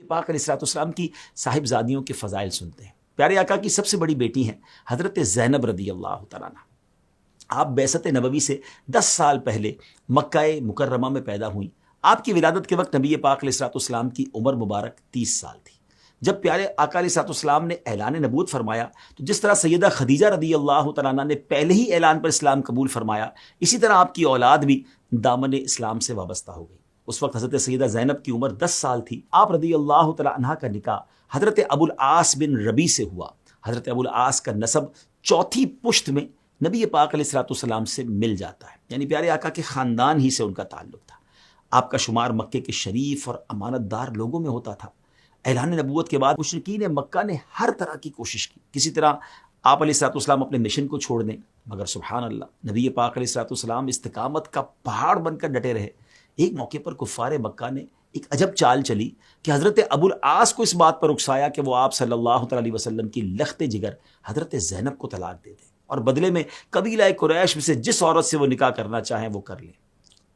پاک علیہ الصلوۃ والسلام کی صاحبزادیوں کے فضائل سنتے ہیں۔ پیارے آقا کی سب سے بڑی بیٹی ہیں حضرت زینب رضی اللہ تعالیٰ عنہ۔ آپ بعثت نبوی سے 10 سال پہلے مکہ مکرمہ میں پیدا ہوئیں۔ آپ کی ولادت کے وقت نبی پاک علیہ الصلوۃ والسلام کی عمر مبارک 30 سال تھی۔ جب پیارے آقا علیہ الصلوۃ والسلام نے اعلان نبوت فرمایا تو جس طرح سیدہ خدیجہ رضی اللہ تعالیٰ عنہ نے پہلے ہی اعلان پر اسلام قبول فرمایا، اسی طرح آپ کی اولاد بھی دامن اسلام سے وابستہ ہو گئی۔ اس وقت حضرت سیدہ زینب کی عمر 10 سال تھی۔ آپ رضی اللہ تعالیٰ عنہ کا نکاح حضرت ابو العاص بن ربیع سے ہوا۔ حضرت ابو العاص کا نسب چوتھی پشت میں نبی پاک علیہ الصلوۃ والسلام سے مل جاتا ہے، یعنی پیارے آقا کے خاندان ہی سے ان کا تعلق تھا۔ آپ کا شمار مکے کے شریف اور امانت دار لوگوں میں ہوتا تھا۔ اعلان نبوت کے بعد مشرکین مکہ نے ہر طرح کی کوشش کی کسی طرح آپ علیہ الصلوۃ والسلام اپنے مشن کو چھوڑ دیں، مگر سبحان اللہ نبی پاک علیہ الصلوۃ والسلام استقامت کا پہاڑ بن کر ڈٹے رہے۔ ایک موقع پر کفار مکہ نے ایک عجب چال چلی کہ حضرت ابو العاص کو اس بات پر اکسایا کہ وہ آپ صلی اللہ تعالی علیہ وسلم کی لخت جگر حضرت زینب کو طلاق دے دیں اور بدلے میں قبیلہ قریش میں سے جس عورت سے وہ نکاح کرنا چاہیں وہ کر لیں۔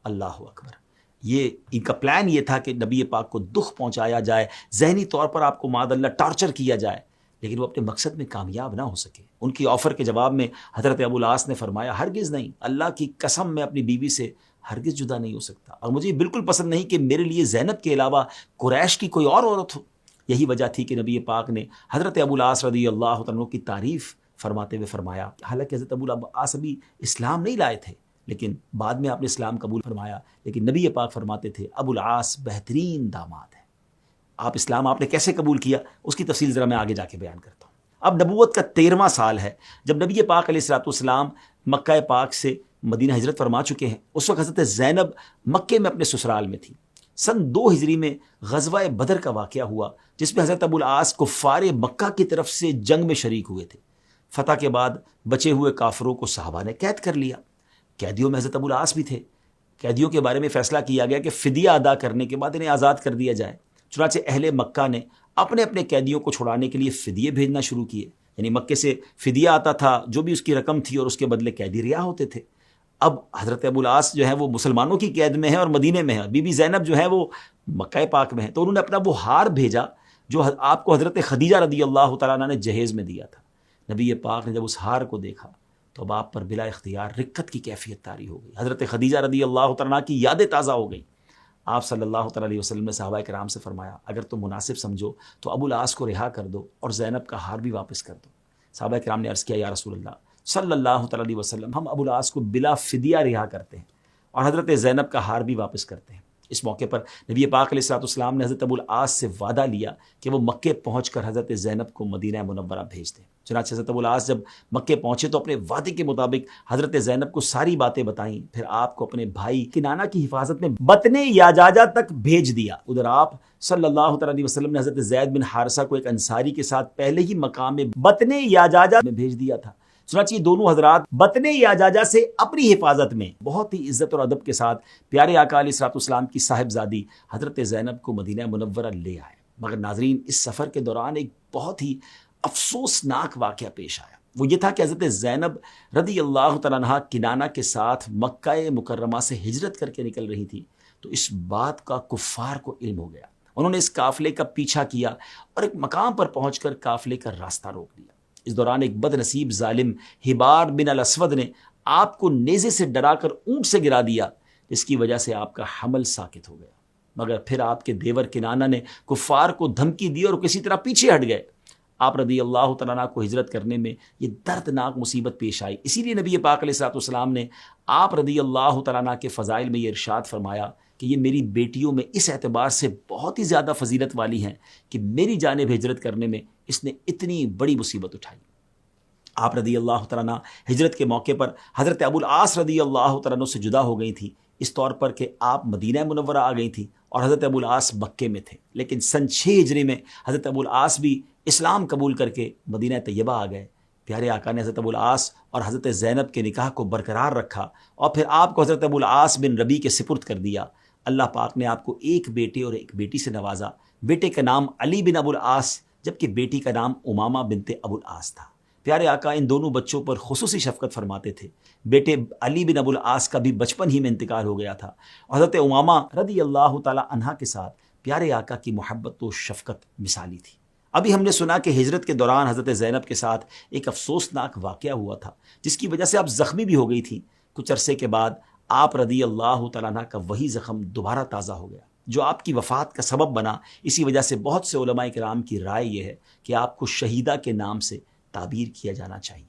اللہ اکبر! یہ ان کا پلان یہ تھا کہ نبی پاک کو دکھ پہنچایا جائے، ذہنی طور پر آپ کو معاذ اللہ ٹارچر کیا جائے، لیکن وہ اپنے مقصد میں کامیاب نہ ہو سکے۔ ان کی آفر کے جواب میں حضرت ابو العاص نے فرمایا، ہرگز نہیں، اللہ کی قسم میں اپنی بیوی سے ہرگز جدا نہیں ہو سکتا، اور مجھے بالکل پسند نہیں کہ میرے لیے زینب کے علاوہ قریش کی کوئی اور عورت ہو۔ یہی وجہ تھی کہ نبی پاک نے حضرت ابو العاص رضی اللہ عنہ کی تعریف فرماتے ہوئے فرمایا، حالانکہ حضرت ابو العاص ابھی اسلام نہیں لائے تھے، لیکن بعد میں آپ نے اسلام قبول فرمایا، لیکن نبی پاک فرماتے تھے ابو العاص بہترین داماد ہے۔ آپ اسلام آپ نے کیسے قبول کیا اس کی تفصیل ذرا میں آگے جا کے بیان کرتا ہوں۔ اب نبوت کا 13واں سال ہے جب نبی پاک علیہ الصلوۃ والسلام مکہ پاک سے مدینہ ہجرت فرما چکے ہیں۔ اس وقت حضرت زینب مکے میں اپنے سسرال میں تھی۔ سن 2 ہجری میں غزوہ بدر کا واقعہ ہوا جس میں حضرت ابو العاص کفار مکہ کی طرف سے جنگ میں شریک ہوئے تھے۔ فتح کے بعد بچے ہوئے کافروں کو صحابہ نے قید کر لیا۔ قیدیوں میں حضرت ابو العاص بھی تھے۔ قیدیوں کے بارے میں فیصلہ کیا گیا کہ فدیہ ادا کرنے کے بعد انہیں آزاد کر دیا جائے۔ چنانچہ اہل مکہ نے اپنے اپنے قیدیوں کو چھڑانے کے لیے فدیے بھیجنا شروع کیے، یعنی مکے سے فدیہ آتا تھا جو بھی اس کی رقم تھی، اور اس کے بدلے قیدی رہا ہوتے تھے۔ اب حضرت ابو العاص جو ہے وہ مسلمانوں کی قید میں ہے اور مدینے میں ہے، بی بی زینب جو ہے وہ مکہ پاک میں ہے، تو انہوں نے اپنا وہ ہار بھیجا جو آپ کو حضرت خدیجہ رضی اللہ تعالیٰ عنہ نے جہیز میں دیا تھا۔ نبی پاک نے جب اس ہار کو دیکھا تو اب آپ پر بلا اختیار رقت کی کیفیت طاری ہو گئی۔ حضرت خدیجہ رضی اللہ تعالیٰ عنہ کی یادیں تازہ ہو گئیں۔ آپ صلی اللہ تعالیٰ علیہ وسلم نے صحابہ کرام سے فرمایا، اگر تم مناسب سمجھو تو ابو العاص کو رہا کر دو اور زینب کا ہار بھی واپس کر دو۔ صحابہ کرام نے عرض کیا، یا رسول اللہ صلی اللہ تعالیٰ علیہ وسلم، ہم ابو العاص کو بلا فدیہ رہا کرتے ہیں اور حضرت زینب کا ہار بھی واپس کرتے ہیں۔ اس موقع پر نبی پاک علیہ الصلوۃ والسلام نے حضرت ابو العاص سے وعدہ لیا کہ وہ مکے پہنچ کر حضرت زینب کو مدینہ منورہ بھیج دیں۔ چنانچہ حضرت ابو العاص جب مکے پہنچے تو اپنے وعدے کے مطابق حضرت زینب کو ساری باتیں بتائیں، پھر آپ کو اپنے بھائی کنانہ کی حفاظت میں بطن یاجاجہ تک بھیج دیا۔ ادھر آپ صلی اللہ تعالیٰ علیہ وسلم نے حضرت زید بن حارثہ کو ایک انصاری کے ساتھ پہلے ہی مقام میں بطن یاجاجہ میں بھیج دیا تھا۔ چنانچہ یہ دونوں حضرات بطن یاجاجہ سے اپنی حفاظت میں بہت ہی عزت اور ادب کے ساتھ پیارے آقا علیہ الصلوۃ والسلام کی صاحبزادی حضرت زینب کو مدینہ منورہ لے آئے۔ مگر ناظرین، اس سفر کے دوران ایک بہت ہی افسوسناک واقعہ پیش آیا۔ وہ یہ تھا کہ حضرت زینب رضی اللہ تعالیٰ عنہ کنانہ کے ساتھ مکہ مکرمہ سے ہجرت کر کے نکل رہی تھی، تو اس بات کا کفار کو علم ہو گیا۔ انہوں نے اس قافلے کا پیچھا کیا اور ایک مقام پر پہنچ کر قافلے کا راستہ روک دیا۔ اس دوران ایک بد نصیب ظالم حبار بن الاسود نے آپ کو نیزے سے ڈرا کر اونٹ سے گرا دیا، جس کی وجہ سے آپ کا حمل ساقط ہو گیا۔ مگر پھر آپ کے دیور کنانہ نے کفار کو دھمکی دی اور کسی طرح پیچھے ہٹ گئے۔ آپ رضی اللہ تعالیٰ عنہ کو ہجرت کرنے میں یہ دردناک مصیبت پیش آئی۔ اسی لیے نبی پاک علیہ الصلوۃ والسلام نے آپ رضی اللہ تعالیٰ عنہ کے فضائل میں یہ ارشاد فرمایا کہ یہ میری بیٹیوں میں اس اعتبار سے بہت ہی زیادہ فضیلت والی ہیں کہ میری جانب ہجرت کرنے میں اس نے اتنی بڑی مصیبت اٹھائی۔ آپ رضی اللہ تعالیٰ عنہ ہجرت کے موقع پر حضرت ابو العاص رضی اللہ تعالیٰ عنہ سے جدا ہو گئی تھیں، اس طور پر کہ آپ مدینہ منورہ آ گئی تھیں اور حضرت ابو العاص مکے میں تھے۔ لیکن سن 6 ہجری میں حضرت ابو العاص بھی اسلام قبول کر کے مدینہ طیبہ آ گئے۔ پیارے آقا نے حضرت ابو العاص اور حضرت زینب کے نکاح کو برقرار رکھا اور پھر آپ کو حضرت ابو العاص بن ربیع کے سپرد کر دیا۔ اللہ پاک نے آپ کو ایک بیٹے اور ایک بیٹی سے نوازا۔ بیٹے کا نام علی بن ابو العاص جبکہ بیٹی کا نام امامہ بنت ابو العاص تھا۔ پیارے آقا ان دونوں بچوں پر خصوصی شفقت فرماتے تھے۔ بیٹے علی بن ابو العاص کا بھی بچپن ہی میں انتقال ہو گیا تھا اور حضرت امامہ رضی اللہ تعالی عنہا کے ساتھ پیارے آقا کی محبت و شفقت مثالی تھی۔ ابھی ہم نے سنا کہ ہجرت کے دوران حضرت زینب کے ساتھ ایک افسوسناک واقعہ ہوا تھا، جس کی وجہ سے آپ زخمی بھی ہو گئی تھیں۔ کچھ عرصے کے بعد آپ رضی اللہ تعالیٰ عنہ کا وہی زخم دوبارہ تازہ ہو گیا، جو آپ کی وفات کا سبب بنا۔ اسی وجہ سے بہت سے علماء کرام کی رائے یہ ہے کہ آپ کو شہیدہ کے نام سے تعبیر کیا جانا چاہیے۔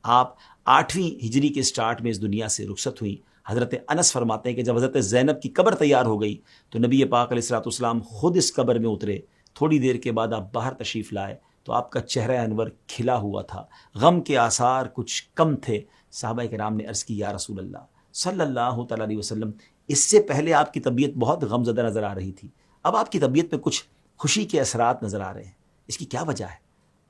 آپ 8ویں ہجری کے سٹارٹ میں اس دنیا سے رخصت ہوئی۔ حضرت انس فرماتے ہیں کہ جب حضرت زینب کی قبر تیار ہو گئی تو نبی پاک علیہ الصلوۃ والسلام خود اس قبر میں اترے۔ تھوڑی دیر کے بعد آپ باہر تشریف لائے تو آپ کا چہرہ انور کھلا ہوا تھا، غم کے آثار کچھ کم تھے۔ صحابہ کرام نے عرض کی، یا رسول اللہ صلی اللہ تعالیٰ علیہ وسلم، اس سے پہلے آپ کی طبیعت بہت غم زدہ نظر آ رہی تھی، اب آپ کی طبیعت میں کچھ خوشی کے اثرات نظر آ رہے ہیں، اس کی کیا وجہ ہے؟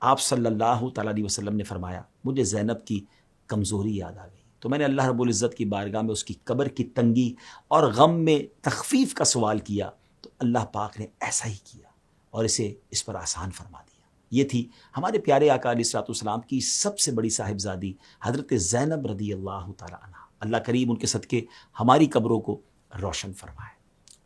آپ صلی اللہ تعالیٰ علیہ وسلم نے فرمایا، مجھے زینب کی کمزوری یاد آ گئی، تو میں نے اللہ رب العزت کی بارگاہ میں اس کی قبر کی تنگی اور غم میں تخفیف کا سوال کیا، تو اللہ پاک نے ایسا ہی کیا اور اسے اس پر آسان فرما دیا۔ یہ تھی ہمارے پیارے آقا علیہ الصلوۃ والسلام کی سب سے بڑی صاحبزادی حضرت زینب رضی اللہ تعالیٰ عنہ۔ اللہ کریم ان کے صدقے ہماری قبروں کو روشن فرمائے۔